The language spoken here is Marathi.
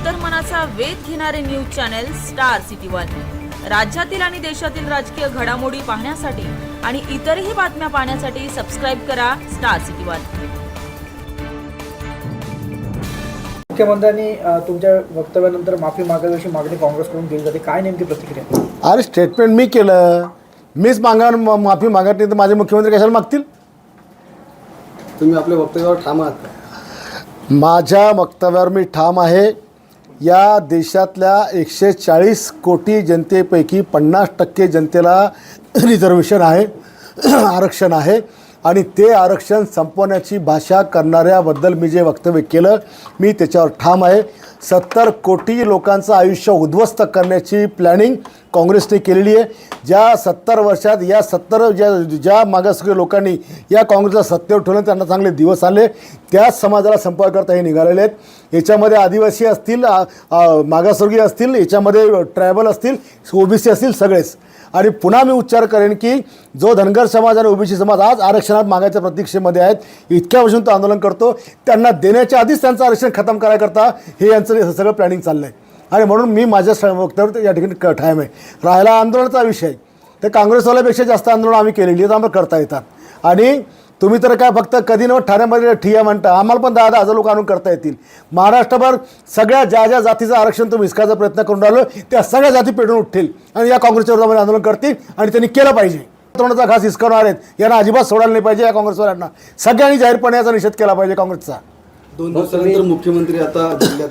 अंतर्मनाचा वेध घेणारे news channel star city one. राज्यातील आणि देशातील राजकीय घडामोडी पाहण्यासाठी आणि इतरही बातम्या पाहण्यासाठी सबस्क्राइब करा स्टार सिटी वन। मुख्यमंत्र्यांनी तुमच्या वक्तव्यानंतर माफी मागायची मागणी काँग्रेसकडून केली जाते, काय नेमकी प्रतिक्रिया? अरे स्टेटमेंट मी केलं, मीच माफी मागत नाही तर माझे मुख्यमंत्री कशाला मागतील? तुम्ही आपल्या वक्तव्यावर ठाम आहात? माझ्या वक्तव्यावर मी ठाम आहे। या देशातल्या 140 कोटी जनतेपैकी 50% जनतेला रिझर्वेशन आहे, आरक्षण आहे आणि ते आरक्षण संपवण्याची भाषा करणाऱ्याबद्दल मी जे वक्तव्य केलं मी त्याच्यावर ठाम आहे। 70 कोटी लोकांचं आयुष्य उद्ध्वस्त करण्याची प्लॅनिंग काँग्रेसने केलेली आहे। ज्या 70 वर्षात या 70 ज्या मागासवर्गीय लोकांनी या काँग्रेसला सत्तेवर ठेवलं त्यांना चांगले दिवस आले, त्याच समाजाला संपर्क करता हे निघालेले आहेत। याच्यामध्ये आदिवासी असतील, मागासवर्गीय असतील, याच्यामध्ये ट्रायबल असतील, ओबीसी असतील, सगळेच। आणि पुन्हा मी उच्चार करेन की जो धनगर समाज आणि ओबीसी समाज आज आरक्षणात मागायच्या प्रतीक्षेमध्ये आहेत, इतक्या वर्षांपासून तो आंदोलन करतो, त्यांना देण्याच्या आधीच त्यांचं आरक्षण खतम करायकरता हे यांचं सगळं प्लॅनिंग चाललं आहे। आणि म्हणून मी माझ्या वक्तव्यावर या ठिकाणी ठाम आहे। राहिला आंदोलनाचा विषय, तर काँग्रेसवाल्यापेक्षा जास्त आंदोलन आम्ही केलेली आहेत, आम्हाला करता येतात। आणि तुम्ही तर काय फक्त कधी न ठाण्यामध्ये ठिया म्हणता, आम्हाला पण 10,000 लोक आणून करता येतील। महाराष्ट्रभर सगळ्या ज्या जातीचं आरक्षण तुम्ही हिसकायचा प्रयत्न करून राहिलो त्या सगळ्या जाती पेटून उठतील आणि या काँग्रेसच्या विरोधामध्ये आंदोलन करतील आणि त्यांनी केलं पाहिजे। तरुणाचा घास हिसकावणार आहेत यांना अजिबात सोडायला नाही पाहिजे। या काँग्रेसवाल्यांना सगळ्यांनी जाहीरपणे याचा निषेध केला पाहिजे काँग्रेसचा। 2 दिवसानंतर मुख्यमंत्री आता जिल्ह्यात